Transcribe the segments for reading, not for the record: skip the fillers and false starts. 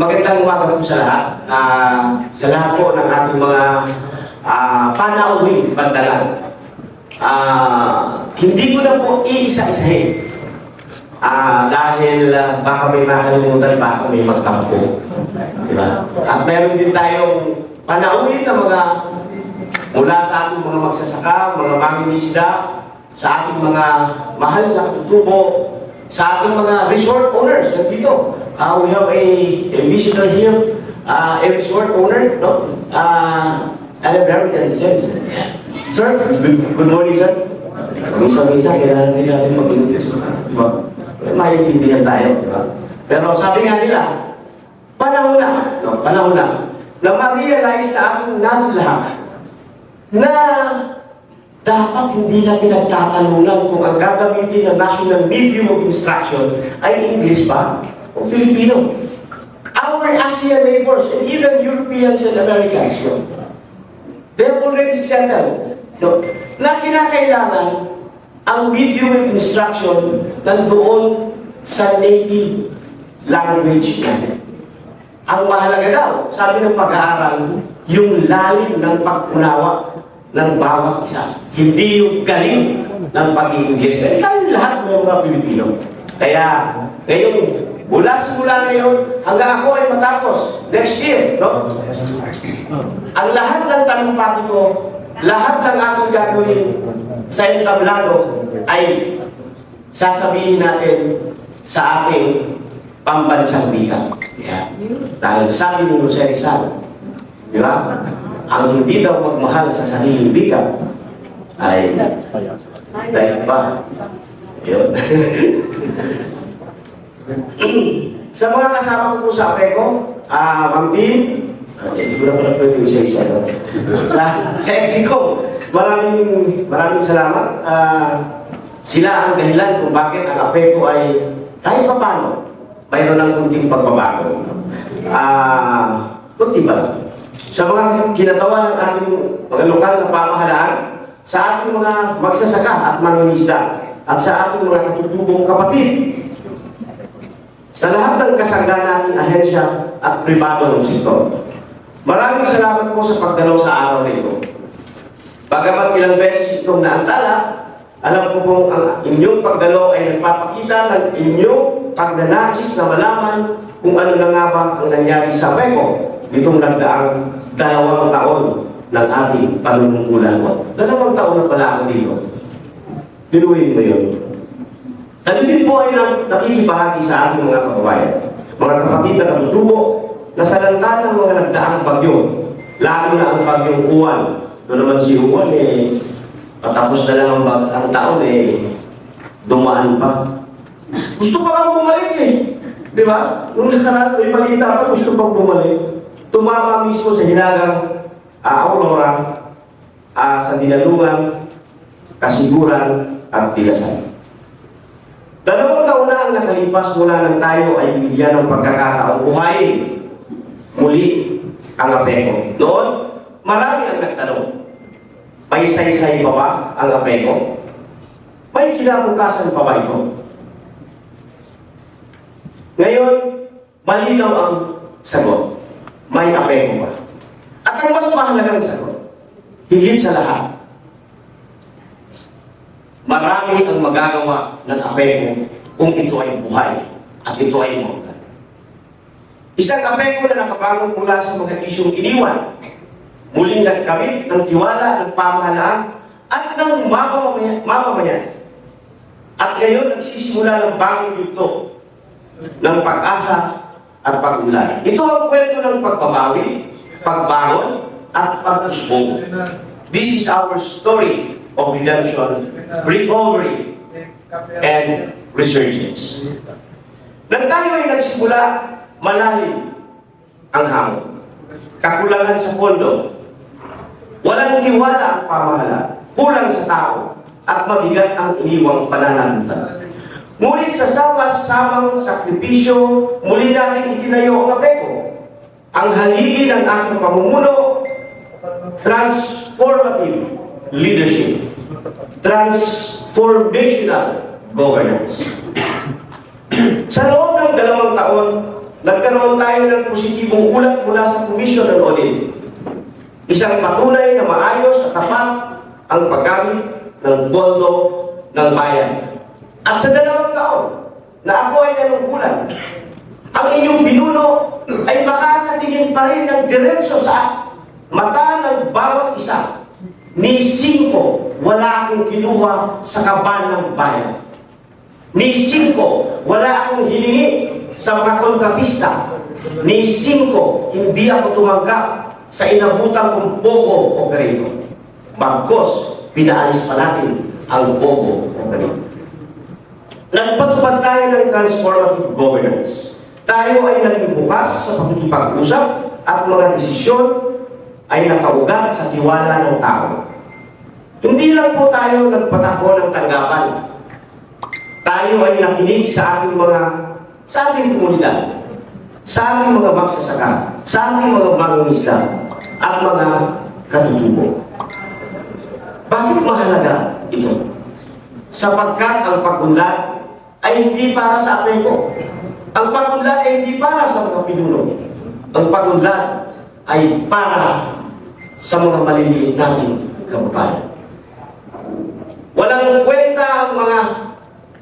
Magandang umaga po sa lahat. Sa lahat po ng ating mga panauhin bandalan. Hindi ko na po iisa-isahin. Dahil baka may makalimutan, baka may magtampo. Diba? At meron din tayong panauhin na mga mula sa ating mga magsasaka, mga mangingisda, sa ating mga mahal na katutubo, sa ating mga resort owners nandito. We have a visitor here, a resort owner, no? An American citizen. Sir, good morning, sir. Misa-misa, kailangan din natin mag-English. Diba? Maintindihan tayo. Diba? Pero sabi nga nila, panahon na, no? Panahon na ma-realize na ating natin lahat na dapat hindi na pinagtatalunan kung ang gagamitin ng National Medium of Instruction ay English ba o Filipino. Our ASEAN neighbors and even Europeans and Americans, no? They have already settled, no? Na kinakailangan ang medium of instruction nandoon sa native language natin. Ang mahalaga daw, sabi ng pag-aaral, yung lalim ng pag-unawa ng bawat isa. Hindi yung galing ng pag-i-English. Tayo lahat ng mga Pilipino. Kaya, ngayon, mula simula ngayon, hanggang ako ay matapos, next year, no? Ang lahat ng talumpati ko, lahat ng aking gagawin sa entablado ay sasabihin natin sa ating pambansang wika. Yeah. Dahil sabi ni Jose Rizal, di ba? Ang hindi daw magmahal sa sariling wika ay dahil ba? Yun. Sa mga kasama ko po sa APECO, Ma'am Tim, hindi ko na pala pwede isa-isa. Sa Exiko, maraming salamat. Sila ang dahilan kung bakit ang APECO ay kahit pa paano, mayroon ng kunting pagbabago. Kunti ba lang? Sa mga kinatawa ng ating mga lokal na pamahalaan, sa ating mga magsasaka at mangingisda, at sa ating mga katutubong kapatid, sa lahat ng kasangga nating ahensya at pribado ng sektor. Maraming salamat po sa pagdalaw sa araw na ito. Bagamat ilang beses itong naantala, alam ko pong ang inyong pagdalaw ay nagpapakita ng inyong pagnanais na malaman kung ano na nga ba ang nangyari sa APECO itong nagdaang 2 taon ng ating panunungkulan. 2 taon na pala ako dito. Pinuhin mo yun. Kami din po ay nakikibahagi sa ating mga kababayan, mga kapatid na katutubo na sa lantaran ng mga nagdaang bagyo, lalo na ang bagyong Uwan. Ito naman si Uwan, patapos na lang ang taon, dumaan pa. Gusto pa kang bumalik Di ba? Nung nakaraan, may balita pa, gusto pang bumalik. Tumama mismo sa Hilagang Aurora, sa Dinalungan, Kasiguran, at Pilasan. 2 taon na ang nakalipas mula nang tayo ay bigyan ng pagkakataong buhayin muli ang APECO. Doon, marami ang nagtanong. May saysay pa ba ang APECO? May kinabukasan pa ba ito? Ngayon, malinaw ang sagot. May APECO ba? At ang mas mahalagang sagot, higit sa lahat, marami ang magagawa ng APECO kung ito ay buhay at ito ay mortal. Isang APECO na nakabangon mula sa mga isyong iniwan, muling nagkamit ng tiwala ng pamahalaan at ng mamamayan. At ngayon nagsisimula ng bagong yugto ng pag-asa at pag-ulay. Ito ang kwento ng pagbabawi, pagbangon, at pag-usbong. This is our story of redemption, recovery, and resurgence. Nang tayo ay nagsimula, malalim ang hamon. Kakulangan sa pondo, walang tiwala ang pamahalaan, kulang sa tao, at mabigat ang iniwang pananagutan. Ngunit sa sama-samang sakripisyo, muli natin itinayo ang APECO. Ang haligi ng ating pamumuno, transformative leadership, transformational governance. Sa loob ng 2 taon, nagkaroon tayo ng positibong ulat mula sa Commission on Audit. Isang patunay na maayos at tapat ang paggamit ng pondo ng bayan. At sa 2 taon na ako ay nanungkulan, ang inyong pinuno ay makakatingin pa rin ng diretso sa mata ng bawat isa. Ni 5, wala akong kinuha sa kaban ng bayan. Ni 5, wala akong hiningi sa mga kontratista. Ni 5, hindi ako tumanggap sa inabutan kong Pogo operator. Bagkos, pinaalis pa natin ang Pogo operator. Nagpatupad tayo ng transformative governance. Tayo ay naging bukas sa pakikipag-usap at mga desisyon ay nakaugat sa tiwala ng tao. Hindi lang po tayo nagpatakbo ng tanggapan. Tayo ay nakinig sa ating komunidad, sa ating mga magsasaka, sa ating mga mangingisda, at mga katutubo. Bakit mahalaga ito? Sapagkat ang pagunlad ay hindi para sa apeko. Ang pagunlad ay hindi para sa mga pinuno. Ang pagunlad ay para sa mga maliliit nating kababayan. Walang kwenta ang mga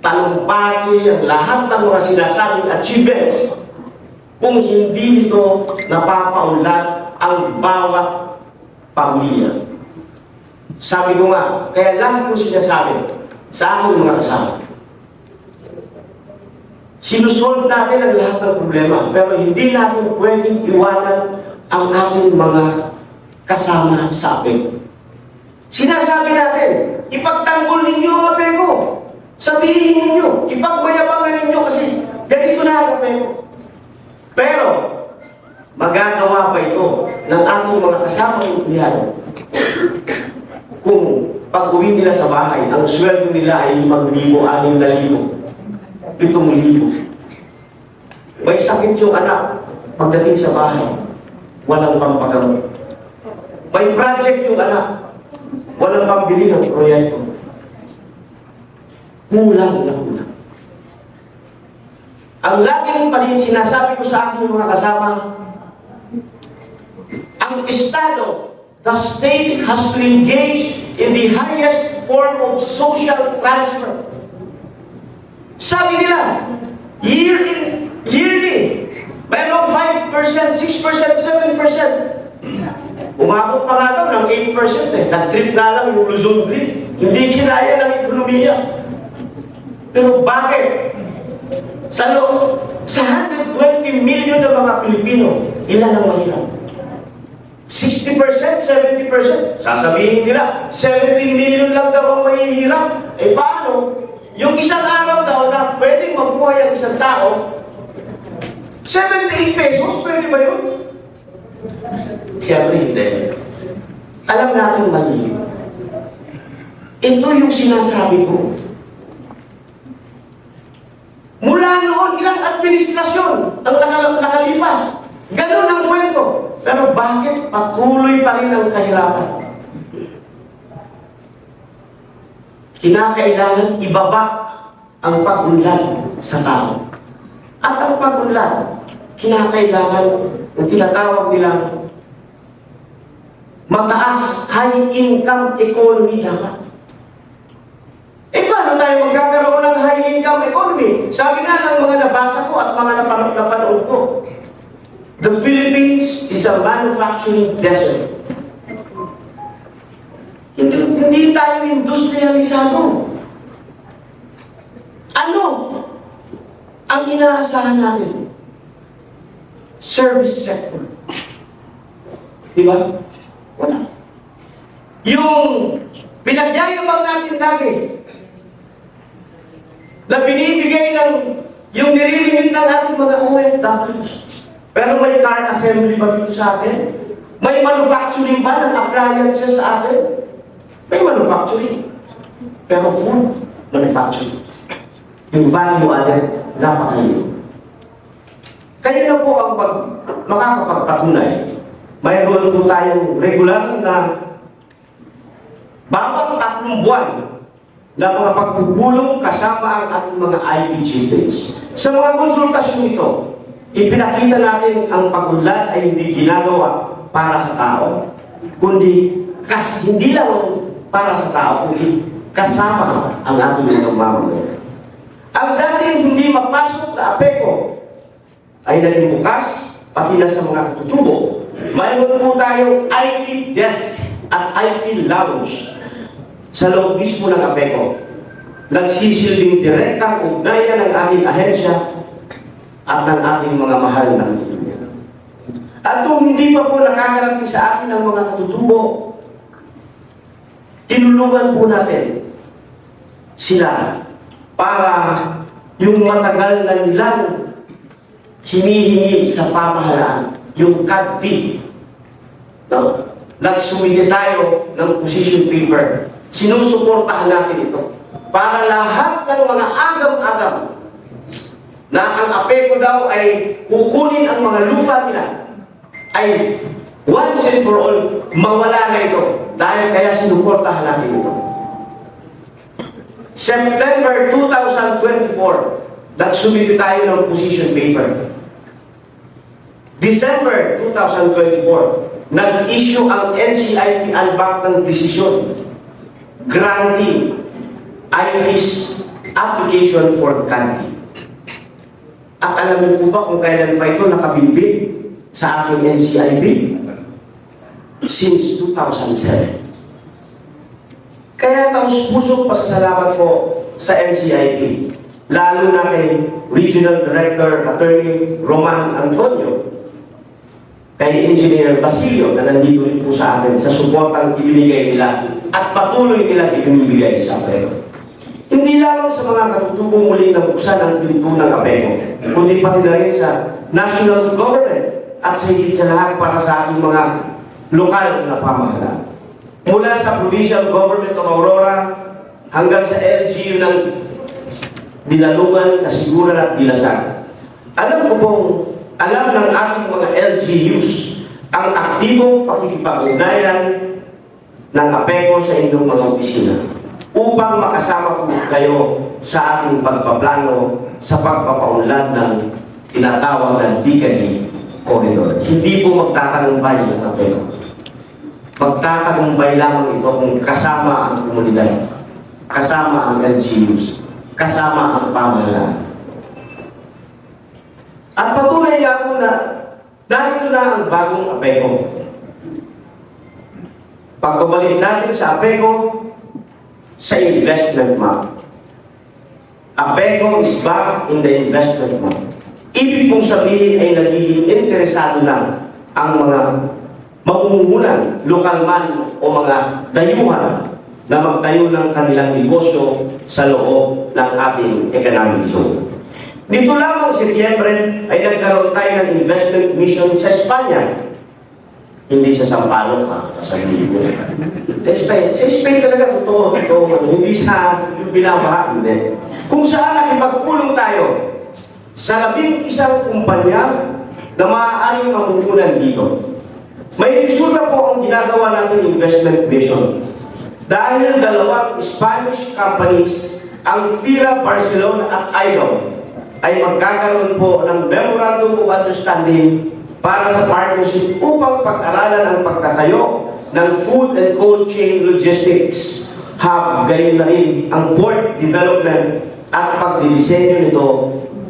talumpati, ang lahat ng mga sinasabing achievements kung hindi nito napapaunlad ang bawat pamilya. Sabi ko nga, kaya lagi ko sinasabi sa aking mga kasama, sinusolve natin ang lahat ng problema, pero hindi natin pwedeng iwanan ang ating mga kasama sa apeko. Sinasabi natin, ipagtanggol ninyo ang apeko. Sabihin ninyo, ipagmayabang na ninyo kasi ganito na ang apeko. Pero, magagawa pa ito ng ating mga kasama empleyado kung pag-uwi nila sa bahay, ang sweldo nila ay 5,000, 6,000, 7,000. May sakit yung anak pagdating sa bahay, walang pampagamot. May project yung anak, walang pambili ng proyekto. Kulang na kulang. Ang laging pa rin sinasabi ko sa aking mga kasama, ang Estado, the state has to engage in the highest form of social transfer. Sabi nila, yearly, mayroong 5%, 6%, 7%. Umabot pa nga daw ng 8% eh. Nag-trip nga lang yung Luzon Green. Hindi kinaya ng ekonomiya. Pero bakit? Sa 120 million na mga Pilipino, ilan ang mahirap? 60%, 70%. Sasabihin nila, 17 million lang daw ang mahihirap. Eh paano? Yung isang araw daw na pwedeng mabuhay ang isang tao, 78 pesos, pwede ba yun? Siyempre hindi. Alam natin mali. Ito yung sinasabi ko. Mula noon, ilang administrasyon ang nakalipas. Ganun ang kwento. Pero bakit patuloy pa rin ang kahirapan? Kinakailangan ibaba ang pagunlad sa tao. At ang pagunlad, kinakailangan ang tinatawag nilang mataas, high-income economy dapat. Eh paano tayo magkakaroon ng high-income economy? Sabi nga ng mga nabasa ko at mga napanood ko, the Philippines is a manufacturing desert. Hindi tayo industrialisado. Ano ang inaasahan natin? Service sector. Diba? Wala. Yung pinagyayabang natin lagi na binibigay ng yung niririmit ng ating mga OFWs. Pero may car assembly ba dito sa atin? May manufacturing ba ng appliances sa atin? May manufacturing. Pero food manufacturing. Yung value added, napakaliit. Kaya na po ang makakapagpatunay. Mayroon po tayong regular na bawat 3 buwan na mga pagpupulong kasama ang ating mga IPG states. Sa mga konsultasyon ito, ipinakita natin ang pag-unlad ay hindi ginagawa para sa tao, kundi hindi lang para sa tao, kundi kasama ang ating mga mamamayan. Ang dating hindi mapasok na APECO ay naging bukas, pati na sa mga katutubo. Mayroon po tayong IP desk at IP lounge sa loob mismo ng APECO. Nagsisilbing direktang ugnayan ng ating ahensya at ng ating mga mahal na katutubo. At kung hindi pa po nakakarating sa atin ang mga katutubo, tinulungan po natin sila para yung matagal na nilang hinihingi sa pamahalaan, yung CADP. No? Nagsumite tayo ng position paper. Sinusuportahan natin ito para lahat ng mga agam-agam na ang APECO daw ay kukunin ang mga lupa nila ay once and for all mawala na ito dahil kaya sinuportahan natin ito. September 2024, nagsumite tayo ng position paper. December 2024, nag-issue ang NCIP Albac ng desisyon granting IP's application for CADP. At alam niyo po ba kung kailan pa ito nakabimbing sa aking NCIP? Since 2007. Kaya taus-pusong pasasalamat po sa NCIP, lalo na kay Regional Director Attorney Roman Antonio, kay Engineer Basilio na nandito rin po sa atin sa suportang ibinigay nila at patuloy nila ibinibigay sa APECO. Hindi lamang sa mga katutubong muling nabuksan ang pinto ng APECO, kundi pati na rin sa national government at sa higit sa lahat para sa ating mga lokal na pamahalaan. Mula sa Provincial Government of Aurora hanggang sa LGU ng Dinalungan, Kasiguran at Dilasag. Alam ng ating mga LGUs ang aktibong pakikipag-ugnayan ng APECO sa inyong mga opisina upang makasama po kayo sa ating pagpaplano sa pagpapaunlad ng tinatawag na Decade Corridor. Hindi po magtatagumpay ang APECO. Magtatagumpay lamang ito kung kasama ang komunidad, kasama ang LGUs, kasama ang pamahalaan. At patunay nga po na narito na ang bagong APECO. Pagbabalik natin sa APECO, sa investment map. APECO is back in the investment map. Ibig pong sabihin ay nagiging interesado na ang mga mamumuhunan, lokal man o mga dayuhan na magtayo ng kanilang negosyo sa loob ng ating economic zone. Dito lamang Setyembre ay nagkaroon tayo ng investment mission sa Espanya. Hindi sa Sampaloc sa Libo. Sa Spain talaga, totoo. Hindi sa binabaha, hindi. Kung saan nakipagpulong tayo sa 11 kumpanya na maaaring mamumunan dito. May resulta po ang ginagawa natin investment mission. Dahil 2 Spanish companies, ang FIRA Barcelona at IDOM, ay magkakaroon po ng Memorandum of Understanding para sa partnership upang pag-aralan ang pagtatayo ng food and cold chain logistics hub, gayon na rin ang port development at pagdidisenyo nito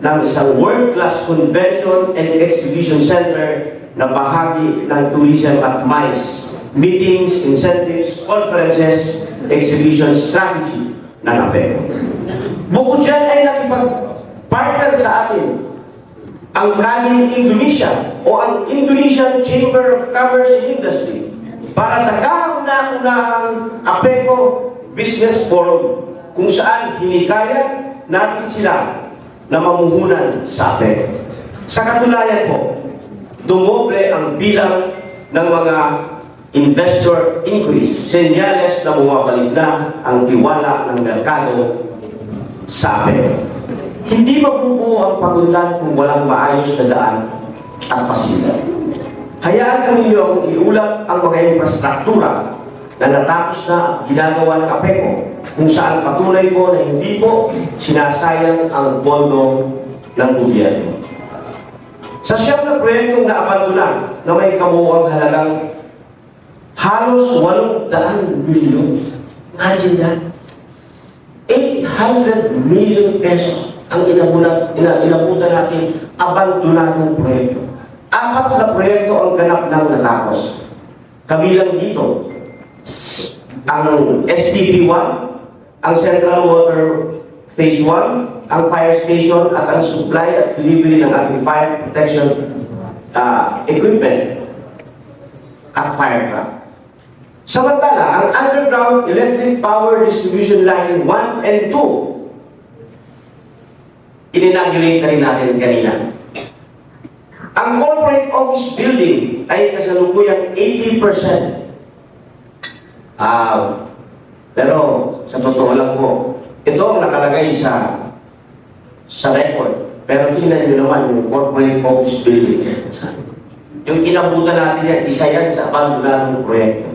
ng isang world-class convention and exhibition center na bahagi ng tourism at MICE, meetings, incentives, conferences, exhibition strategy ng APECO. Bukod dyan ay nakipag-partner sa atin ang Kanin Indonesia o ang Indonesian Chamber of Commerce and Industry para sa kauna-unahang APECO Business Forum kung saan hinikayat natin sila na mamuhunan sa APECO. Sa katunayan po, dumoble ang bilang ng mga investor increase, senyales na bumabalik na ang tiwala ng merkado sa APECO. Hindi mabubuo ang pag-unlad kung walang maayos na daan at pasilidad. Hayaan po ninyo akong iulat ang mga infrastruktura na natapos na ginagawa ng APECO kung saan patunay po na hindi po sinasayang ang pondo ng gobyerno. Sa siyam na proyektong naabandona na may kabuuang halagang halos 800 milyon. Imagine that. 800 million pesos ang inabutan natin abandonadong proyekto. 4 na proyekto ang ganap ng natapos. Kabilang dito, ang STP-1, ang Central Water Phase 1, ang fire station at ang supply at delivery ng ating fire protection equipment at fire truck. Samantala, ang underground electric power distribution line 1 and 2, in-inaugurate na rin natin kanina. Ang corporate office building ay kasalukuyang 80%. Pero sa totoo lang po, ito ang nakalagay sa record. Pero tingnan nyo naman yung corporate office building. Yung kinabutan natin yan, isa yan sa abandonadong proyekto.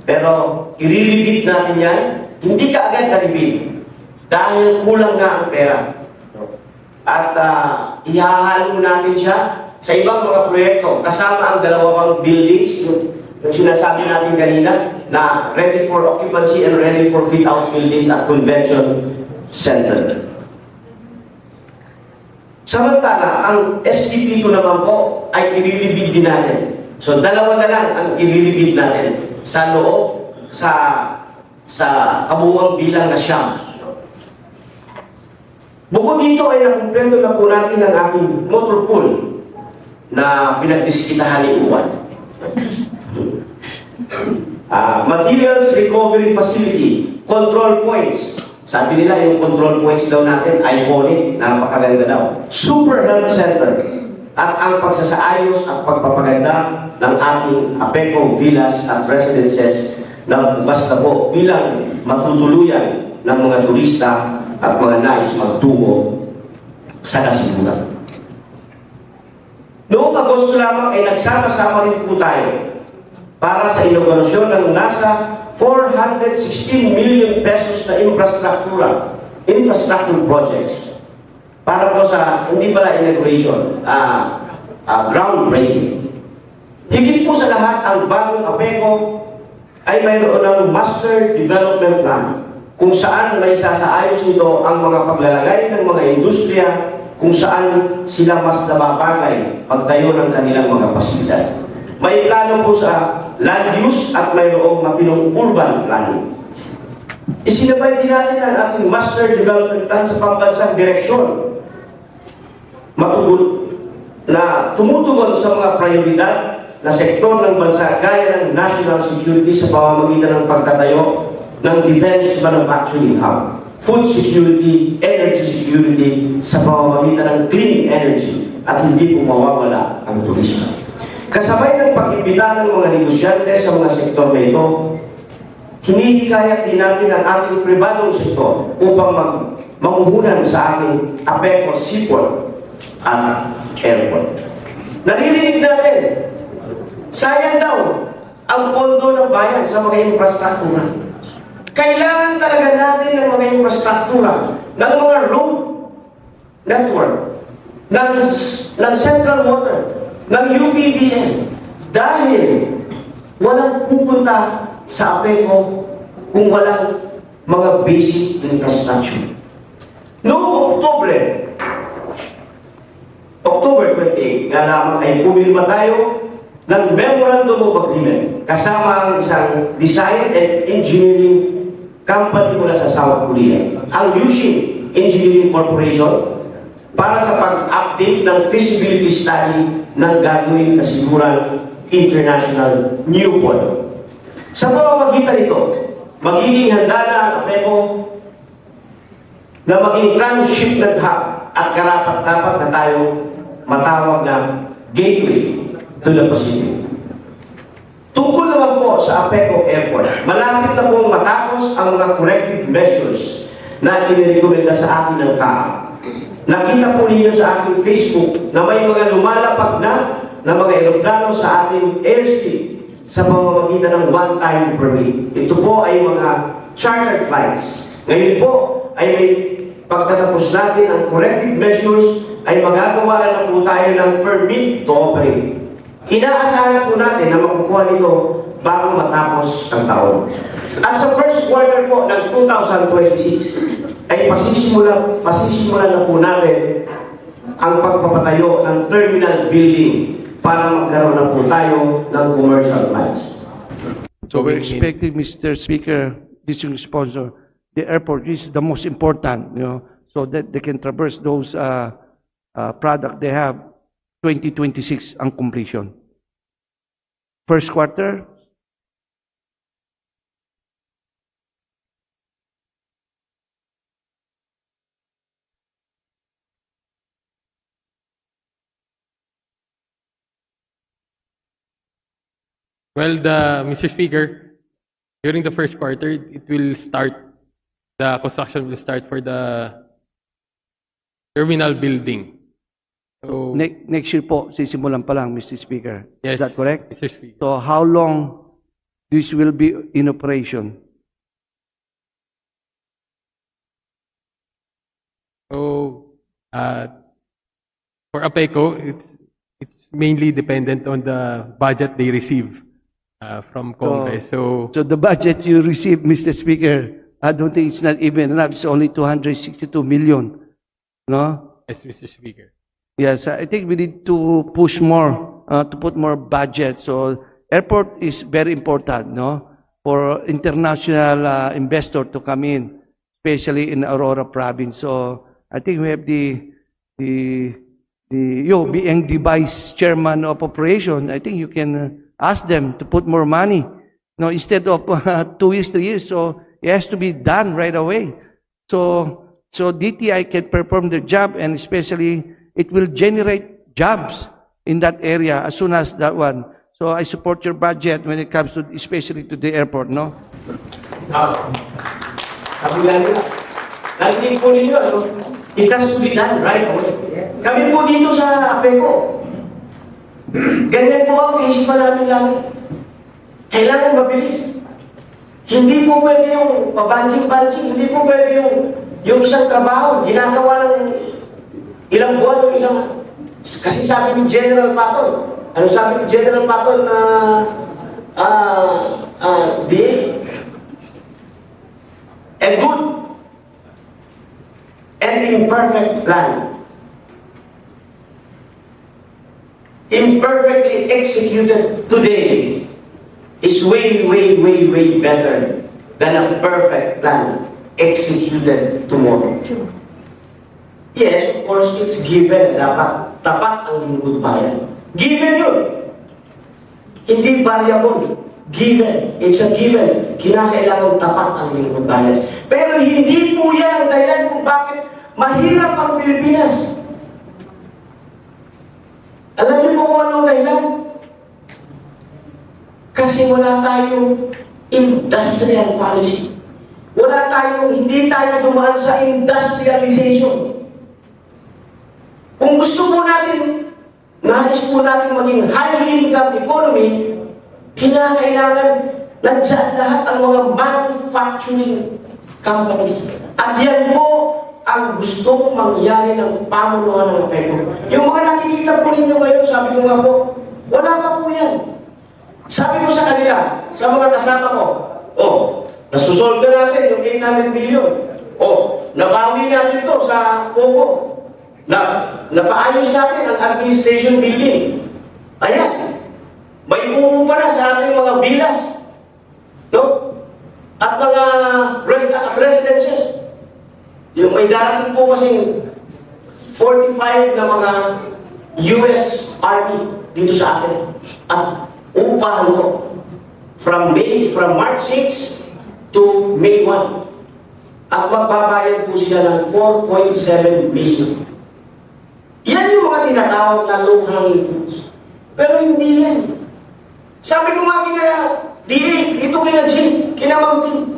Pero i-repeat natin yan, hindi ka agad na-repeat dahil kulang nga ang pera. At ihahalo natin siya sa ibang mga proyekto kasama ang 2 buildings, yung sinasabi natin kanina, na ready for occupancy and ready for fit-out buildings at convention center. Samantala, ang STP ko naman po ay i-repeat din natin. So, 2 na lang ang i-repeat natin sa loob, sa kabuuang bilang na siyam. Bukod dito ay nakumpleto na po natin ang ating motor pool na pinagdiskitahan ni Uwan. Materials Recovery Facility, control points. Sabi nila yung control points daw natin, iconic, napakaganda daw. Super Health Center. At ang pagsasaayos at pagpapaganda ng ating Apeco Villas at Residences na bukas na po bilang matutuluyan ng mga turista at mga nais magtungo sa Kasibugan. Noong Agosto lamang ay nagsama-sama rin po tayo para sa inaugurasyon ng nasa 416 million pesos na infrastructure projects. Para po sa, hindi pala inauguration, groundbreaking. Higit po sa lahat, ang bagong Apeco ay mayroon ng Master Development Plan kung saan may sasaayos nito ang mga paglalagay ng mga industriya kung saan sila mas nababagay magtayo ng kanilang mga pasilidad. May plano po sa land use at mayroong matinong urban planning. Isinabay din natin ang ating Master Development Plan sa pambansang direksyon matugon na tumutugon sa mga prioridad na sektor ng bansa gaya ng national security sa pamamagitan ng pagtatayo ng defense manufacturing hub, food security, energy security sa pamamagitan ng clean energy at hindi po mawawala ang turismo. Kasabay ng pag-imbita ng mga negosyante sa mga sektor na ito, hinihikayat din natin ang ating pribadong sektor upang mamuhunan sa ating Apeco Seaport at airport. Naririnig natin, sayang daw ang pondo ng bayan sa mga infrastruktura. Kailangan talaga natin ng mga infrastruktura, ng mga road network, ng Central Water, ng UPDN, dahil walang pupunta sa Apeco kung walang mga basic infrastructure. Noong October 28, nga lamang ay pumirma tayo ng Memorandum of Agreement kasama ang isang design and engineering company mula sa South Korea, ang Yushin Engineering Corporation, para sa pag-update ng feasibility study ng gagawing Kasiguran International Newport. Sa pamamagitan nito, magiging handa na ang Apeco na maging transshipment hub at karapat-dapat na tayo matawag na gateway to the Pacific. Tungkol naman po sa Apeco Airport, malapit na pong matapos ang mga corrective measures na inirekomenda sa atin ng CAA. Nakita po ninyo sa ating Facebook na may mga lumalapag na mga eroplano sa ating airstrip sa pamamagitan ng one-time permit. Ito po ay mga chartered flights. Ngayon po ay may pagtatapos natin ang corrective measures, ay magagawa na po tayo ng permit to operate. Inaasahan po natin na makukuha nito bago matapos ang taon. At sa first quarter po ng 2026, ay pasisimula na po natin ang pagpapatayo ng terminal building para magkaroon na po tayo ng commercial flights. So we're expecting, Mr. Speaker, distinguished sponsor, the airport is the most important, so that they can traverse those product they have 2026 ang completion. First quarter, Well, Mr. Speaker, during the first quarter, it will start, the construction will start for the terminal building. So, next year po, sisimulan pa lang, Mr. Speaker. yes, Is that correct? Mr. Speaker. So how long this will be in operation? So, for APECO, it's mainly dependent on the budget they receive from Congress. So, So the budget you received, Mr. Speaker, I don't think it's not even enough. It's only 262 million. No? yes, Mr. Speaker. Yes, I think we need to push more, to put more budget. So airport is very important, no? For international investor to come in, especially in Aurora province. So I think we have you being the vice chairman of operation, I think you can ask them to put more money. No, instead of 2 years, 3 years. So it has to be done right away. So DTI can perform their job, and especially it will generate jobs in that area as soon as that one. So I support your budget when it comes to, especially to the airport, no? Sabi lang nila, narinig po ninyo, it has to be done right away. Kami po dito sa APECO, ganyan po ang kaisipan namin lagi. Kailangan mabilis. Hindi po pwede yung pabanjing-banjing, hindi po pwede yung isang trabaho, ginagawa ng ilang buwan o ilang... Kasi sabi ni General Patton, ano sabi ni General Patton na a good and imperfect plan, imperfectly executed today, is way, way, way, way better than a perfect plan executed tomorrow. Yes, of course, it's given na dapat tapat ang lingkod bayan. Given yun. Hindi variable. Given. It's a given. Kinakailangan tapat ang lingkod bayan. Pero hindi po yan ang dahilan kung bakit mahirap ang Pilipinas. Alam niyo po kung anong dahilan? Kasi wala tayong industrial policy. Hindi tayo dumaan sa industrialization. Kung gusto po natin, nais po natin maging high-income economy, kinakailangan nandiyan lahat ang mga manufacturing companies. At yan po ang gustong mangyari ng pamunuan ng APECO. Yung mga nakikita po ninyo ngayon, sabi ko nga po, wala pa po yan. Sabi ko sa kanila, sa mga kasama ko, nasusolve na natin yung 800 billion. Nabawi natin to sa POGO. Napaayos natin ang administration building. Ayan. May uupa na sa ating mga villas. No? At mga residences. Yung may darating po kasing 45 na mga US Army dito sa atin. At upa from March 6 to May 1. At magbabayad po sila ng 4.7 million. Yan yung mga tinatawag na low-hanging fruits. Pero hindi yan. Sabi ko nga kina D8, ito kina Jim, kina Mamti,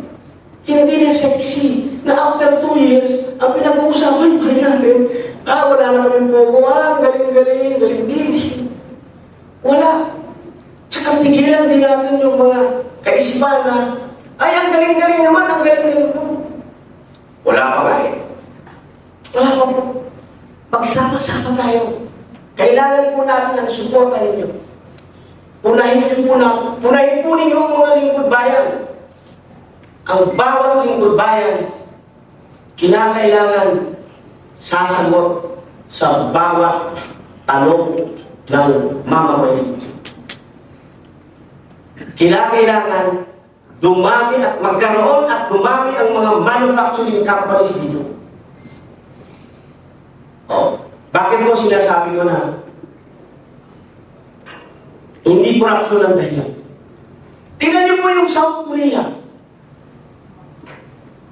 hindi na sexy na after 2 years, ang pinag-uusapan pa rin natin, wala na kami POGO, galing. Hindi. Wala. Tsaka tigilan din natin yung mga kaisipan na, ang galing-galing naman, ang galing-galing naman. Wala pa nga eh. Wala pa po. Pagsama-sama tayo. Kailangan po natin ang suporta ninyo. Punahin po ninyo ang mga lingkod bayan. Ang bawat lingkod bayan, kinakailangan sasagot sa bawat tanong ng mamamayan. Kinakailangan dumami at magkaroon at dumami ang mga manufacturing companies dito. Oh, bakit mo sinasabi ko na hindi korupsyon ang dahilan? Tingnan niyo po yung South Korea.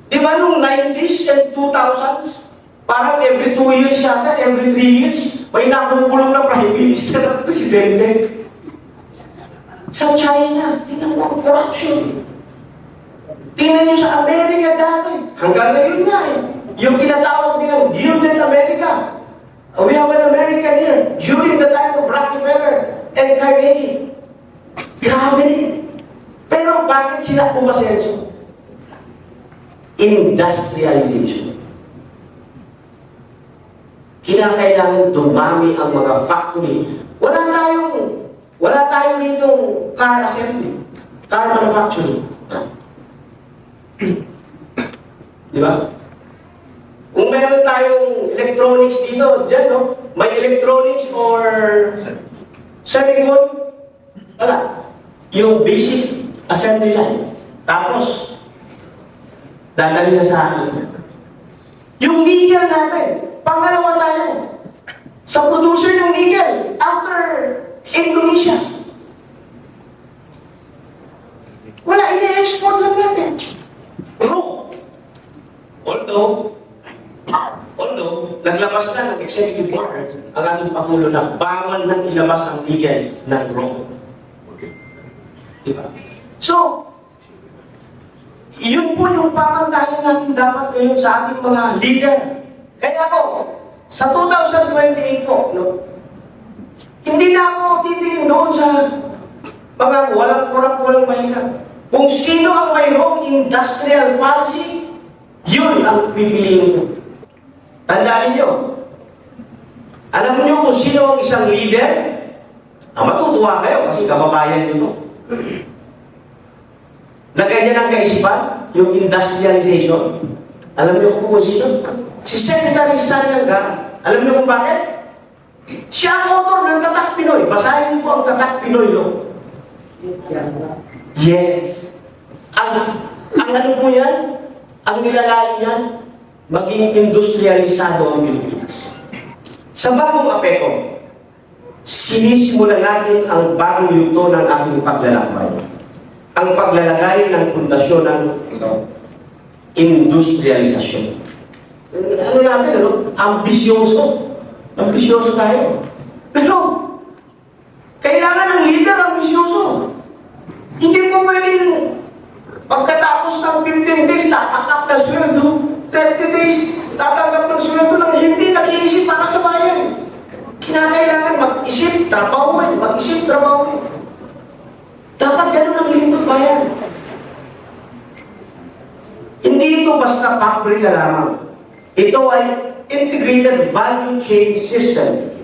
Di ba nung 90s and 2000s, parang every 2 years yata, every 3 years, may nakukulong na prime minister at presidente. Sa China, tingnan mo ang corruption. Tingnan niyo sa Amerika dati. Hanggang ngayon nga eh. Yung tinatawag nilang Gilded America. We have an America here during the time of Rockefeller and Carnegie. Grabe. Pero bakit sila umasenso? Industrialization. Kinakailangan dumami ang mga factory. Wala tayong ditong car assembly, car manufacturing. Di ba? Kung meron tayong electronics dito, dyan, no? May electronics or semicon, wala. Yung basic assembly line. Tapos, dadali na sa akin. Yung nickel natin, pangalawa tayo. Sa producer ng nickel, after Indonesia. Wala, ini-export lang natin. Although, naglabas na ng executive order ang ating Pangulo na bawal nang ilabas ang nickel ng raw. Diba? So, yun po yung pamantayan natin dapat ngayon sa ating mga leader. Kaya ako, sa 2028 po, no, hindi na ako titingin doon sa mga walang kurap, walang mahirap. Kung sino ang mayroong industrial policy, yun ang pipiliin ko. Tandaan ninyo, alam niyo kung sino ang isang leader? Matutuwa kayo kasi kababayan nyo to. Na ganyan ang kaisipan, yung industrialization. Alam niyo kung sino? Si Secretary Sanyangga. Alam niyo kung bakit? Siya ang author ng Tatak Pinoy. Basahin niyo po ang Tatak Pinoy, no? Yes. Ang ano po yan? Ang nilalayo niyan, maging industrialisado ang Pilipinas. Sa bagong APECO, sinisimulan natin ang bagong yugto ng ating paglalakbay. Ang paglalagay ng pundasyon ng industrialisasyon. Ano natin, ano? Ambisyoso. Ambisyoso tayo. Pero, kailangan ng leader ambisyoso. Hindi po pwedeng pagkatapos ng 15 days, tatanggap na sweldo, 30 days, tatanggap ng sweldo ng hindi nag-iisip para sa bayan. Kinakailangan mag-isip, trabaho, mag-isip, trabaho. Dapat ganun ang lingkod bayan. Hindi ito basta pabrika lamang. Ito ay integrated value chain system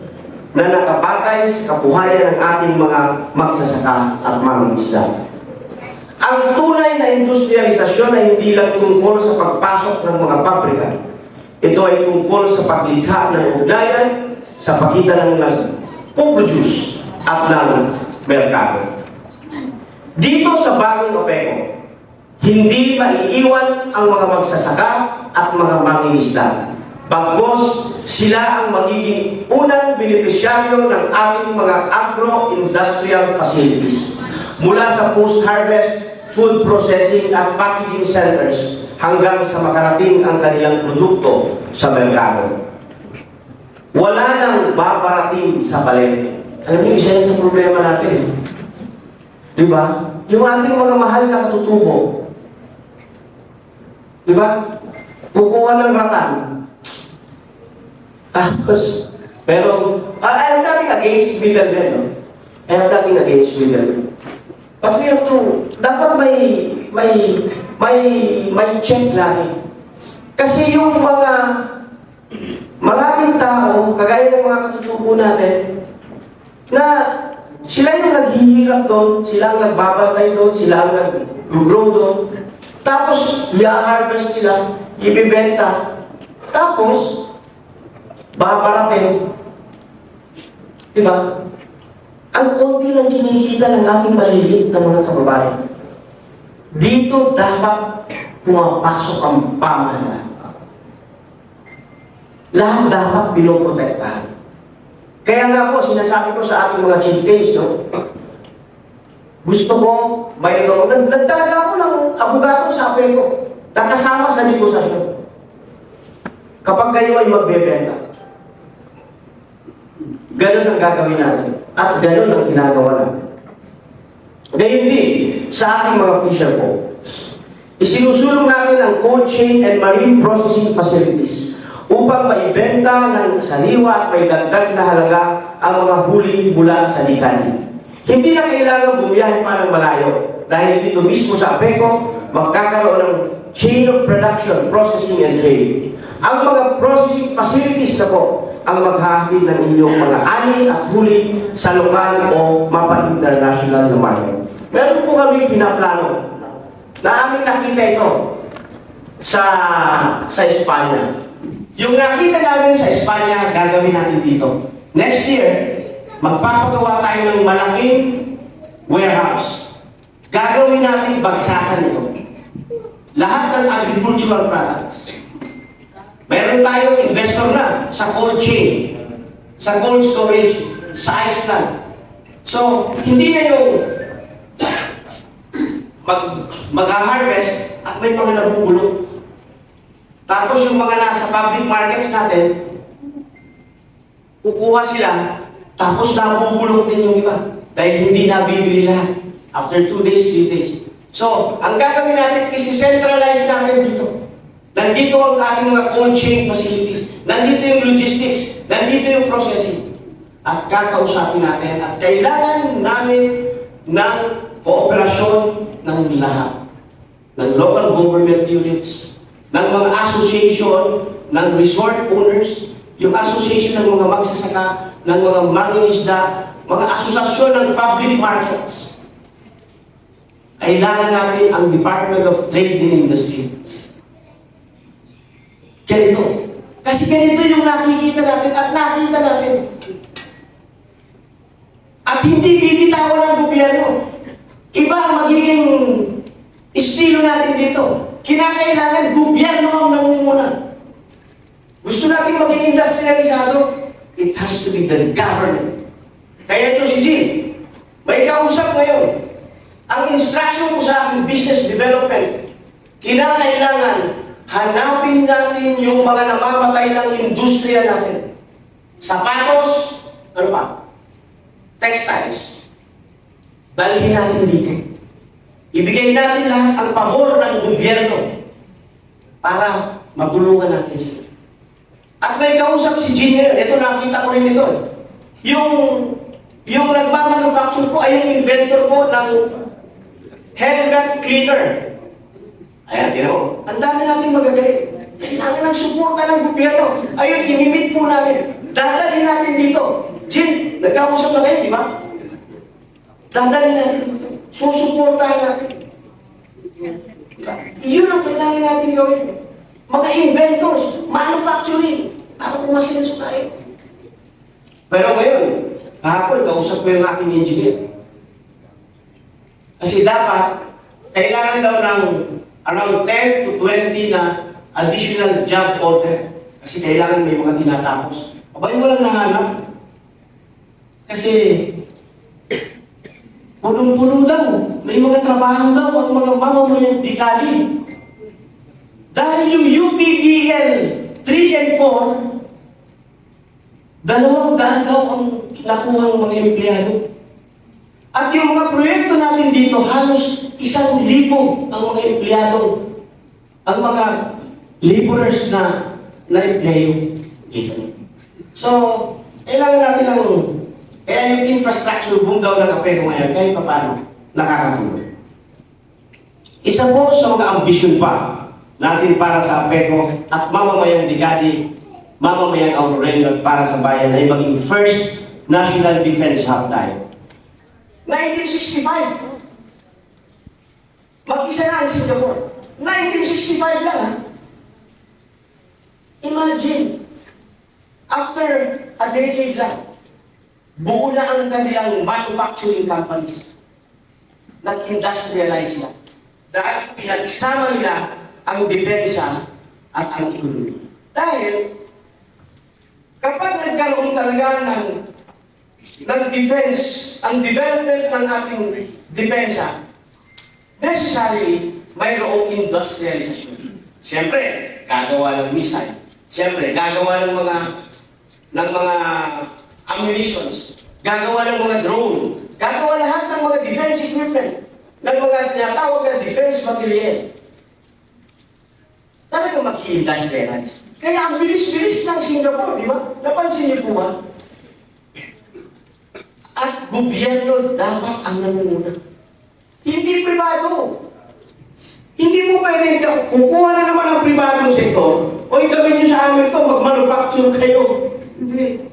na nakabatay sa kabuhayan ng ating mga magsasaka at mangingisda. Ang tunay na industrialisasyon ay hindi lang tungkol sa pagpasok ng mga pabrika. Ito ay tungkol sa paglikha ng ugnayan sa pagitan ng nag-produce at ng merkado. Dito sa bagong APECO, hindi maiiwan ang mga magsasaka at mga mangingisda. Bagkus, sila ang magiging unang benepisyaryo ng ating mga agro-industrial facilities. Mula sa post-harvest, food processing at packaging centers hanggang sa makarating ang kanilang produkto sa merkado. Wala nang babarating sa palengke. Alam niyo, isa yan sa problema natin. Diba? Yung ating mga mahal na katutubo. Diba? Kukuha ng ratan. Tapos, pero, I have nothing against middlemen, no? I have nothing against middlemen. But we have to, dapat may check natin. Kasi yung mga maraming tao, kagaya ng mga katutubo natin, na sila yung naghihirap doon, sila ang nagbabantay doon, sila ang nag-grow doon. Tapos, i-harvest nila, ibibenta. Tapos, babarating. Diba? Ang konti lang kinikita ng ating maliliit na mga kababayan. Dito dapat pumapasok ang pamahalaan. Lahat dapat pinoprotektahan. Kaya nga po, sinasabi ko sa ating mga chieftains, no? Gusto ko, mayroon, nagtalaga ako ng abogado sa akin ko, nakasama sa negosasyon. Kapag kayo ay magbebenta, ganun ang gagawin natin. At ganun ang ginagawa natin. Gayon din, sa ating mga fisher folks, isinusulong natin ang cold chain and marine processing facilities upang maibenta ng sariwa at may dagdag na halaga ang mga huli mula sa likani. Hindi na kailangan bumiyahe pa ng malayo dahil dito mismo sa APECO magkakaroon ng chain of production, processing and trade. Ang mga processing facilities na po ang maghahatid ng inyong mga ani at huli sa lokal o mapa-international na market. Meron po kami pinaplano na aming nakita ito sa Espanya. Yung nakita namin sa Espanya, gagawin natin dito. Next year, magpapagawa tayo ng malaking warehouse. Gagawin natin bagsakan ito. Lahat ng agricultural products. Meron tayong investor na sa cold chain, sa cold storage, sa ice plant. So, hindi na yung mag-harvest at may mga nabubulok. Tapos yung mga nasa public markets natin, kukuha sila, tapos nabubulok din yung iba. Dahil hindi nabibili lahat. After 2 days, 3 days. So, ang gagawin natin, isi-centralize natin dito. Nandito ang ating mga cold chain facilities. Nandito yung logistics. Nandito yung processing. At kakausapin natin at kailangan namin ng kooperasyon ng lahat. Ng local government units, ng mga association, ng resort owners, yung association ng mga magsasaka, ng mga mangingisda, mga asosasyon ng public markets. Kailangan natin ang Department of Trade and Industry. Ganito. Kasi ganito yung nakikita natin at nakita natin. At hindi bibitawan ng gobyerno. Iba ang magiging estilo natin dito. Kinakailangan gobyerno ang nangunguna. Gusto natin maging industrialisado, it has to be the government. Kaya ito si Jim, may kausap ngayon. Ang instruction ko sa aking business development, kinakailangan hanapin natin yung mga namamatay ng industriya natin. Sapatos, ano pa? Textiles. Dalhin natin dito. Ibigay natin lahat ang pabor ng gobyerno para matulungan natin sila. At may kausap si Jim ngayon. Ito, nakita ko rin ito. Yung nagmamanufacture ko ay yung inventor ko ng helmet cleaner. Ayan, tino mo. Ang dami natin magagaling. Kailangan ng suporta ng gobyerno. Ayun, imimit po namin. Dadalhin natin dito. Jim, nagkausap na kayo, di ba? Dadalhin natin dito. Susuportahin natin. Iyon ang kailangan natin gawin. Mga inventors, manufacturing, para pumasenso tayo. Pero ngayon, kahapon, kausap ko yung aking engineer. Kasi dapat, kailangan daw ng around 10 to 20 na additional job order. Kasi kailangan may mga tinatapos. Abay mo lang nahanap. Kasi, punong-puno daw. May mga trabaho daw ang mga mamamayang dekali. Dahil yung UPBL 3 and 4, 200 daw ang nakuhang mga empleyado. At yung mga proyekto natin dito, halos 1,000 ang mga empleyado, ang mga laborers na empleyo dito. So, kailangan natin ng kaya yung infrastructure boom daw ng APECO ngayon, kahit pa paano, nakakatulong. Isa po sa mga ambisyon pa natin para sa APECO at mamamayang dekade, mamamayang Aurora para sa bayan ay maging first national defense hub tayo. 1965. Mag-isa na ang Singapore. 1965 lang, ha? Imagine, after a decade lang, buo na ang kanilang manufacturing companies. Nag-industrialize na. Dahil pinagsama nila ang depensa at ang ekonomiya. Dahil, kapag nagkaroon talaga ng defense, ang development ng ating depensa, necessarily, mayroong industrialization. Siyempre, gagawa ng missile. Siyempre, gagawa ng mga ammunitions. Gagawa ng mga drone. Gagawa lahat ng mga defense equipment. Ng mga tinatawag na defense material. Talagang mag-i-industrialize. Kaya ang bilis-bilis ng Singapore, di ba? Napansin niyo po ba? At gobyerno dapat ang namumuna. Hindi privado. Hindi mo pwede, kukuha na naman ang pribadong sektor, o gawin nyo sa amin ito, mag-manufacture kayo. Hindi.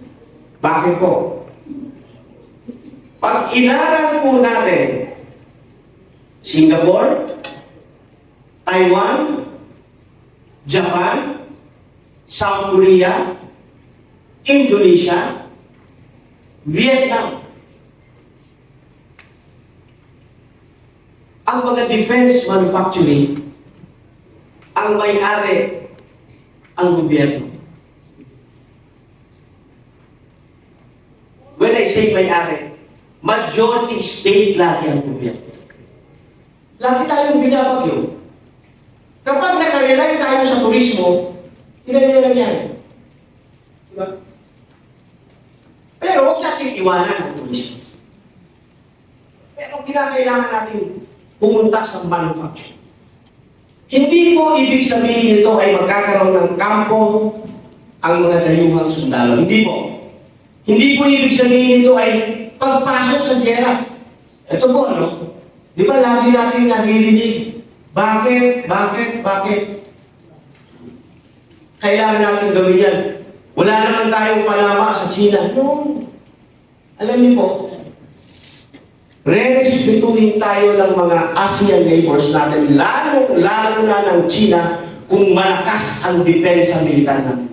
Bakit po? Pag inaral po natin, Singapore, Taiwan, Japan, South Korea, Indonesia, Vietnam, ang mga defense manufacturing, ang may-ari, ang gobyerno. When I say may-ari, majority state lagi ang gobyerno. Lagi tayong binabagyo. Kapag nakarely tayo sa turismo, ilan yan. Diba? Pero huwag natin iwanan ang turismo. Pero kinakailangan natin pumunta sa manufacturing. Hindi po ibig sabihin nito ay magkakaroon ng kampo ang mga dayuhang sundalo. Hindi po. Hindi po ibig sabihin nito ay pagpasok sa giyera. Ito po, ano? Di ba lagi natin naririnig? Bakit? Kailangan natin gawin yan. Wala naman tayong palama sa China. No. Alam niyo po, re-respetuhin tayo ng mga ASEAN neighbors natin, lalo na ng China, kung malakas ang depensa militar natin.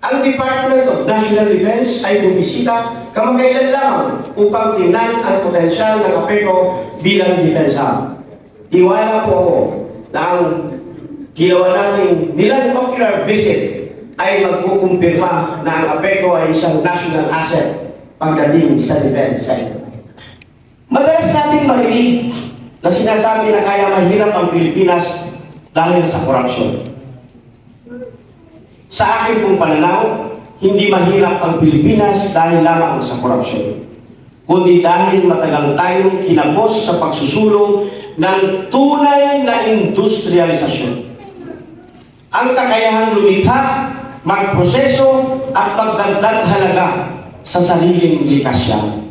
Ang Department of National Defense ay bumisita kamakailan lamang upang tingnan ang potensyal ng APECO bilang defense hub. Tiwala po ako na ang ginawa natin nilang ocular visit ay magkukumpirma na ang APECO ay isang national asset pagdating sa defense side. Madalas natin marinig na sinasabi na kaya mahirap ang Pilipinas dahil sa korupsyon. Sa akin pong pananaw, hindi mahirap ang Pilipinas dahil lamang sa korupsyon, kundi dahil matagal tayong kinapos sa pagsusulong ng tunay na industrialisasyon. Ang kakayahang lumikha, magproseso at pagdagdag halaga sa sariling likasya.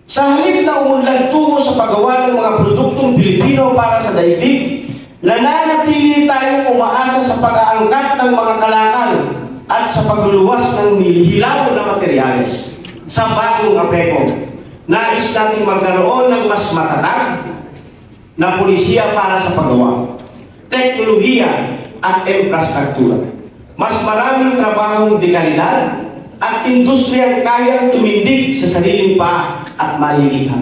Sa halip na umunlad tungo sa paggawa ng mga produktong Pilipino para sa daigdig, nananatili tayong umaasa sa pag-aangkat ng mga kalakal at sa pagluluwas ng hilaw na materyales. Sa bagong APECO, nais natin magkaroon ng mas matatag na pulisiya para sa paggawa, teknolohiya at infrastruktura. Mas maraming trabahong de kalidad at industriyang kayang tumindig sa sariling paa at malilikha.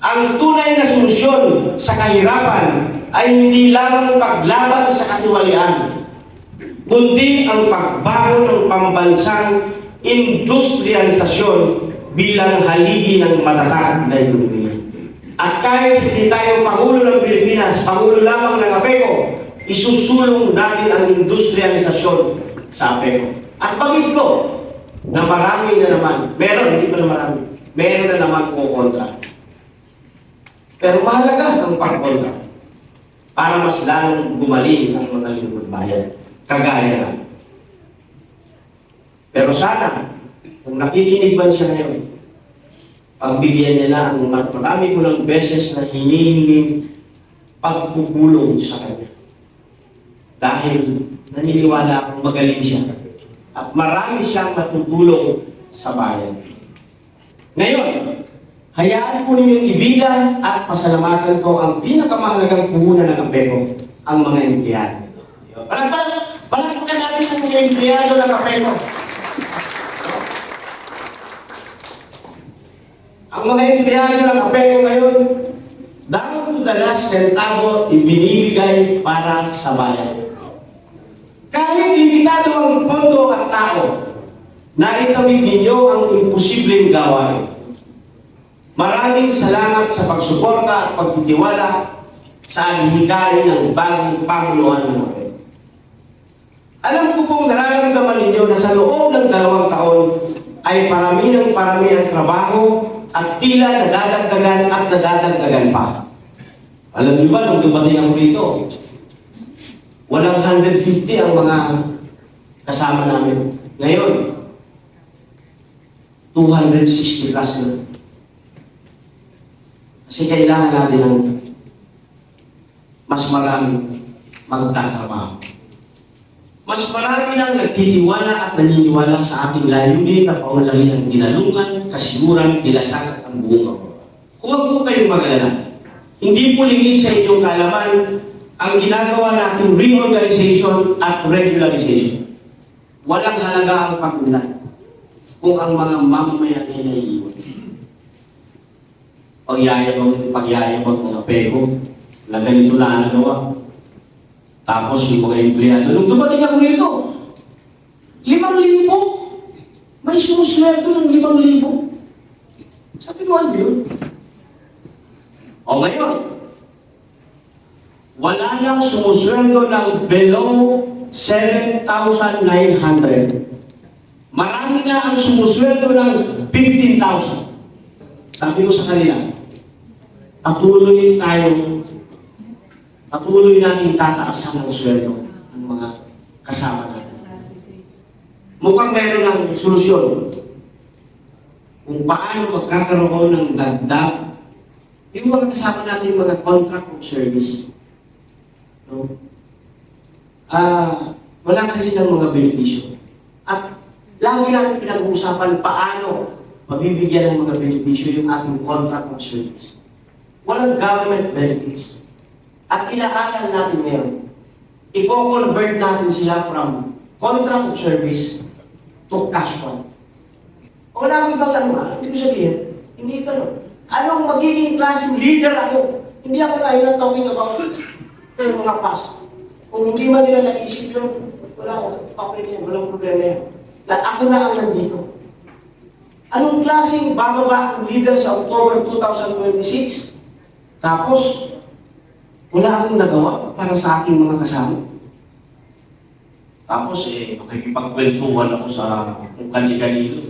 Ang tunay na solusyon sa kahirapan ay hindi lamang paglaban sa katiwalian, kundi ang pagbago ng pambansang industrialisasyon bilang haligi ng matatag na ekonomiya. At kahit hindi tayo Pangulo ng Pilipinas, Pangulo lamang ng APECO, isusulong natin ang industrialisasyon sa APECO. At pagid ko na marami na naman, hindi pa na marami, meron na naman kukontra. Pero mahalaga ang pagkontra para mas lalong gumaling ang mga lingkod bayan, kagaya na. Pero sana, kung nakikinig man siya ngayon, pagbigyan nila ang marami ko ng beses na hinihinging pagpupulong sa kanya. Dahil naniniwala akong magaling siya. at marami siyang matutulong sa bayan. Ngayon, hayaan po ninyong ibigan at pasalamatan ko ang pinakamahalagang puhunan ng APECO, ang mga empleyado. Palagpakan natin ang mga empleyado ng APECO. Ang mga empleyado ng APECO ngayon, down to the last centavo ibinibigay para sa bayan. Kahit limitado ang pondo at tao, naitawid ninyo ang imposibleng gawain. Maraming salamat sa pagsuporta at pagtitiwala sa adhikain ng bagong Panguluan ng APECO. Alam ko pong nararamdaman ninyo na sa loob ng 2 taon ay parami ng parami ang trabaho at tila nadadagdagan at nadadagdagan pa. Alam niyo ba, nung dumating ako dito, walang 150 ang mga kasama namin. Ngayon, 260 plus na. Kasi kailangan natin ng mas maraming magtatrabaho. Mas marami nang nagtitiwala at naniniwala sa ating layunin na paunlarin ang dinalungan, kasiguran, tilasan at ang buong Aurora. Huwag po kayong mag-alala. Hindi po lingid sa inyong kaalaman ang ginagawa nating reorganization at regularization. Walang halaga ang pag-ulan kung ang mga mamamayan ay naiiwan. Pagyayabang ng APECO na ganito na ang nagawa. Tapos yung mga empleyado, nung dumating ako rito, 5,000. May sumusweldo ng 5,000. Sabi ko, ano yun? O ngayon, wala nang sumusweldo ng below 7,900. Marami na ang sumusweldo ng 15,000. Sabi ko sa kanila, patuloy natin tataasan ang sweldo ng mga kasama natin. Mukhang meron ng solusyon kung paano magkakaroon ng dagdag yung mga kasama natin, mga contract of service. No? Wala kasi silang mga benepisyo. At lagi natin pinag-uusapan paano mabibigyan ng mga benepisyo yung ating contract of service. Walang government benefits. At inaaral natin ngayon, i-convert natin sila from contract of service to cash fund. Wala akong ibang tanong, hindi ko sabihin, hindi ito no. Anong magiging klaseng leader ako? Hindi ako na talking about yung mga past. Kung hindi man nila naisip yun, wala akong papel yan, walang problema yan. Na ako na ang nandito. Anong klaseng bababa ang leader sa October 2026? Tapos, wala akong nagawa para sa aking mga kasama. Tapos, makikipagkwentuhan ako sa kung kani-kanino.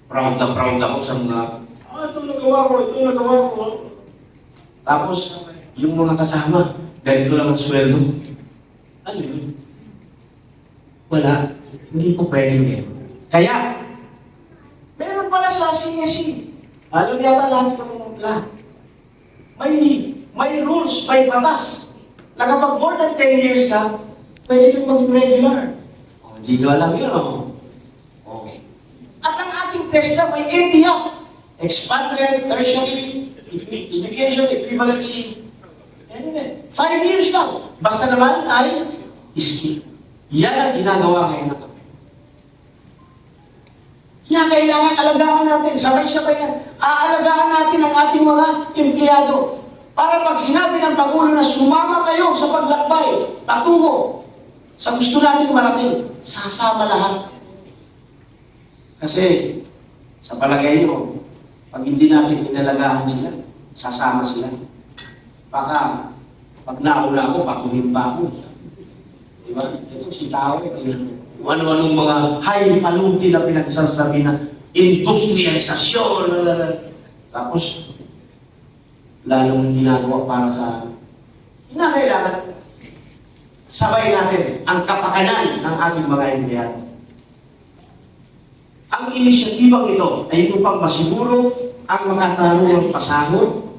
Proud ako sa mga, ito nagawa ko. Tapos, yung mga kasama, ganito lang ang sweldo. Ano yun? Wala. Hindi po pwede yun. Kaya, meron pala sa CSC. Alam yata lahat ng lahat. May rules, may batas. Na kapag more than 10 years ka, pwede kang maging regular. Hindi nyo alam yun, At ang ating testa may EDIA. Expanded, tertiary, education, equivalency. 5 years lang. Basta naman ay skill. Yan ang ginagawa ngayon natin. Kaya kailangan alagaan natin, sabay-sabay yan. Aalagaan natin ang ating mga empleyado. Para pag sinabi ng Pangulo na sumama kayo sa paglakbay, patungo sa gusto natin marating, sasama lahat. Kasi, sa palagay nyo, pag hindi natin inalagaan sila, sasama sila. Baka, pag nauna ako, pakuhin pa ako. Diba? Ito si tao, ano-anong mga highfalutin na pinagsasabi na industrialisasyon. Tapos, lalong ginagawa para sa kinakailangan sabay natin ang kapakanan ng ating mga empleyado. Ang inisyatibang ito ay upang masiguro ang makatarungang pasahod,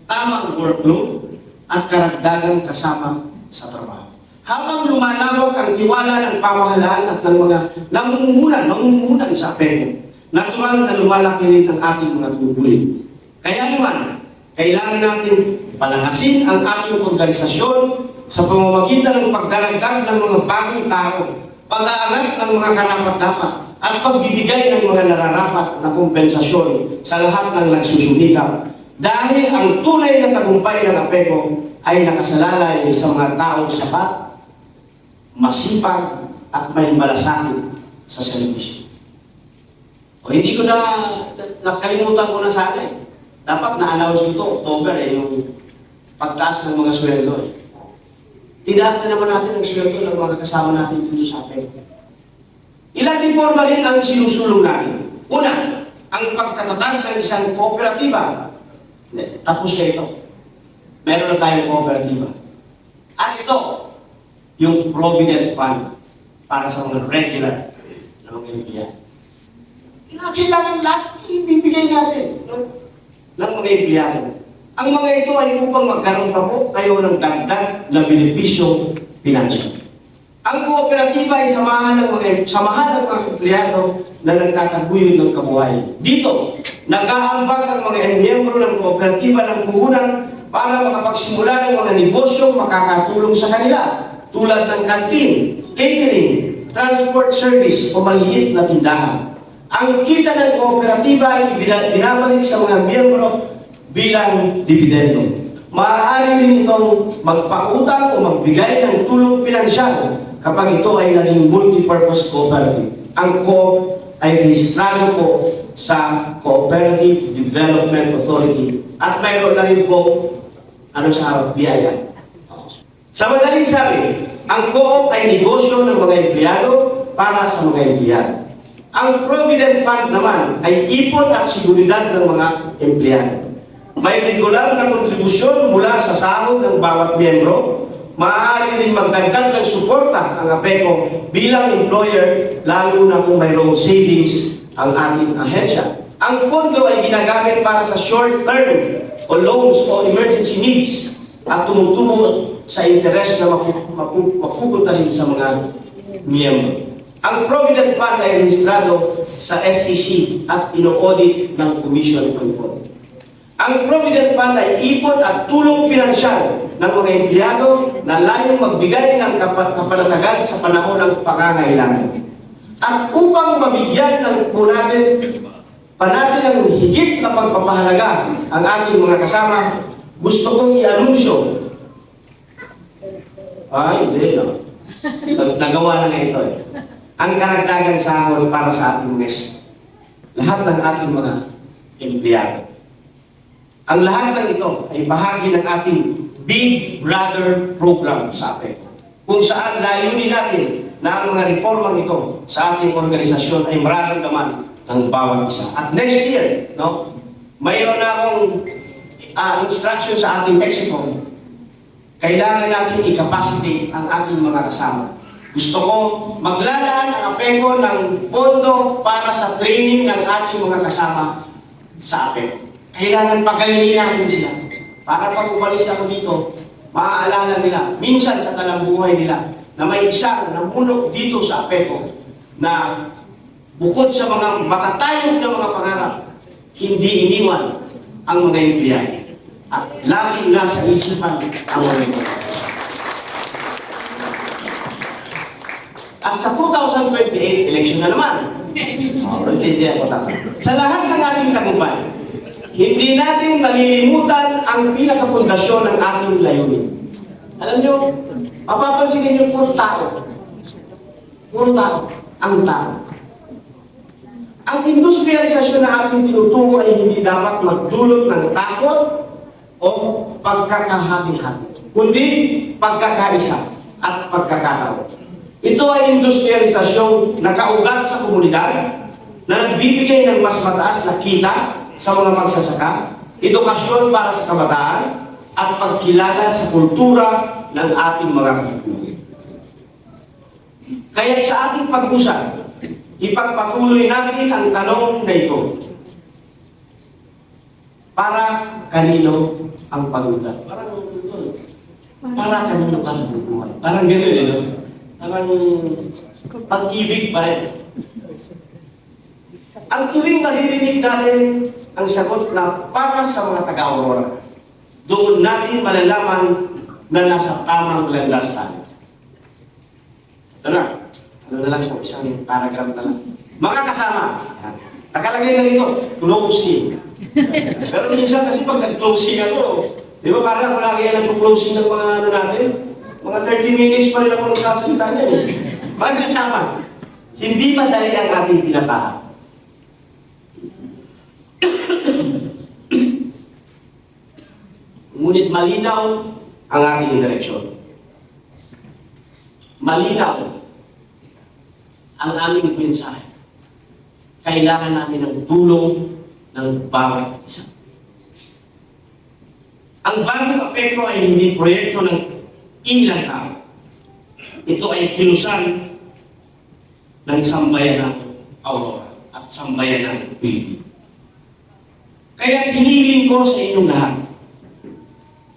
tamang workload, at karagdagang kasama sa trabaho. Habang lumalawak ang tiwala ng pamahalaan at ng mga namumuhunan sa APECO, natural na lumalaki rin ang ating mga tungkulin. Kaya naman, kailangan natin palakasin ang ating organisasyon sa pamamagitan ng pagdaragdag ng mga bagong tao, pag-aangat ng mga karapat-dapat, at pagbibigay ng mga nararapat na kompensasyon sa lahat ng nagsusumikap. Dahil ang tunay na tagumpay ng APECO ay nakasalalay sa mga taong sapat, masipag, at may malasakit sa serbisyo. O hindi ko nakalimutan ko na sana eh. Dapat na-announce ito, October yung pagtaas ng mga sweldo eh. Tinaas na naman natin ang sweldo ng mga kasama natin dito sa APECO. Ilang reforma rin ang sinusulong natin. Una, ang pagkatatag ng isang kooperatiba. Tapos na ito. Meron na tayong kooperatiba. At ito, yung Provident Fund para sa mga regular na mga empleyado. Kailangan lahat ibibigay natin ng mga empleyado. Ang mga ito ay upang magkaroon pa po kayo ng dagdag na benepisyo pinansyal. Ang kooperatiba ay samahan ng mga empleyado na nagtataguyod ng kabuhayan. Dito, nag-aambag ang mga miyembro ng kooperatiba ng puhunan para makapagsimula ng mga negosyo makakatulong sa kanila, tulad ng kantin, catering, transport service o maliit na tindahan. Ang kita ng kooperatiba ay binabalik sa mga miyembro bilang dividendo. Maaari rin itong magpautang o magbigay ng tulong pinansyal kapag ito ay naging multi-purpose cooperative. Ang co ay rehistrado po sa Cooperative Development Authority at mayroon na rin po sa harap, biyaya. Sa madaling sabi, ang co-op ay negosyo ng mga empleyado para sa mga empleyado. Ang Provident Fund naman ay ipon at seguridad ng mga empleyado. May regular na kontribusyon mula sa sahod ng bawat miyembro. Maaari rin magdagdag ng suporta ang APECO bilang employer, lalo na kung mayroong savings ang ating ahensya. Ang pondo ay ginagamit para sa short-term o loans o emergency needs at tumutubo sa interes na mapupunta rin sa mga miyembro. Ang Provident Fund ay rehistrado sa SEC at ino-audit ng Commission on Audit. Ang Provident Fund ay ipon at tulong pinansyal ng mga empleyado na layong magbigay ng kapanatagan sa panahon ng pangangailangan. At upang mabigyan ng natin ng higit na pagpapahalaga ang ating mga kasama, gusto kong i-anunsyo. Hindi no. Nagawa na ito eh. Ang karagdagang sahod para sa ating mes. Lahat ng ating mga empleyado. Ang lahat ng ito ay bahagi ng ating Big Brother program sa APECO, kung saan layunin natin na ang mga reformang ito sa ating organisasyon ay mararamdaman ng bawat isa. At next year, mayroon na akong instruction sa ating Mexico. Kailangan natin i-capacitate ang ating mga kasama. Gusto ko maglalaan ang APECO ng pondo para sa training ng ating mga kasama sa APECO. Kailangan pagalingin natin sila. Para pag umalis ako dito, maaalala nila, minsan sa talambuhay nila, na may isang namuno dito sa APECO na bukod sa mga matatayog na mga pangarap, hindi iniwan ang mga empleyado. At laging nasa isipan ang mga ito. At sa 2028 election na naman, sa lahat ng ating tagumpay, hindi natin malilimutan ang pinakapundasyon ng ating layunin. Alam nyo, mapapansin ninyo, puro tao. Puro tao. Ang tao. Ang industrialisasyon na ating tinutungo ay hindi dapat magdulot ng takot o pagkakahati-hati, kundi pagkakaisa at pagkakataon. Ito ay industrialisasyong nakaugat sa komunidad na nagbibigay ng mas mataas na kita sa mga magsasaka, edukasyon para sa kabataan, at pagkilala sa kultura ng ating mga kabubuhay. Kaya sa ating pag-usap, ipagpatuloy natin ang tanong na ito. Para kanino ang paglulat? para kanino ka bubuhay. Parang gano'n, no? Parang pag-ibig pa rin. Ang tuwing maririnig natin ang sagot na para sa mga taga-Aurora, doon natin malalaman na nasa tamang landas tayo. Ito na. Ano na lang po, isang paragraph na lang. Mga kasama, yan. Nakalagay na dito, closing. Pero minsan kasi pag nag-closing ako, di ba parang ako lagi yan nag-closing ng mga ano natin? Mga 30 minutes pa rin ako nagsasalita niyan. Mga kasama, hindi madali ang ating tinatahan. Ngunit malinaw ang ating direksyon. Malinaw ang aming mensahe. Kailangan natin ng tulong ng bawat isa. Ang bagong apekto ay hindi proyekto ng ilang tao. Ito ay kilusan ng sambayanang Aurora at sambayanang Pilipino. Kaya hinihiling ko sa inyong lahat,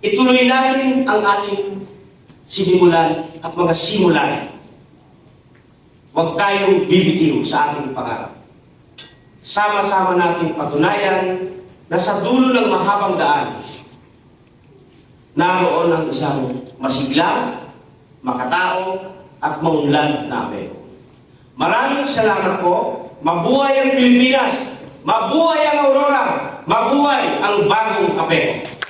ituloy natin ang ating sinimulan at mga simulan. Huwag tayong bibitiw sa ating pangarap. Sama-sama nating patunayan na sa dulo ng mahabang daan, naroon ang isang masigla, makatao, at maunlad na apekto. Maraming salamat po. Mabuhay ang Pilipinas! Mabuhay ang Aurora! Mabuhay ang bagong apekto!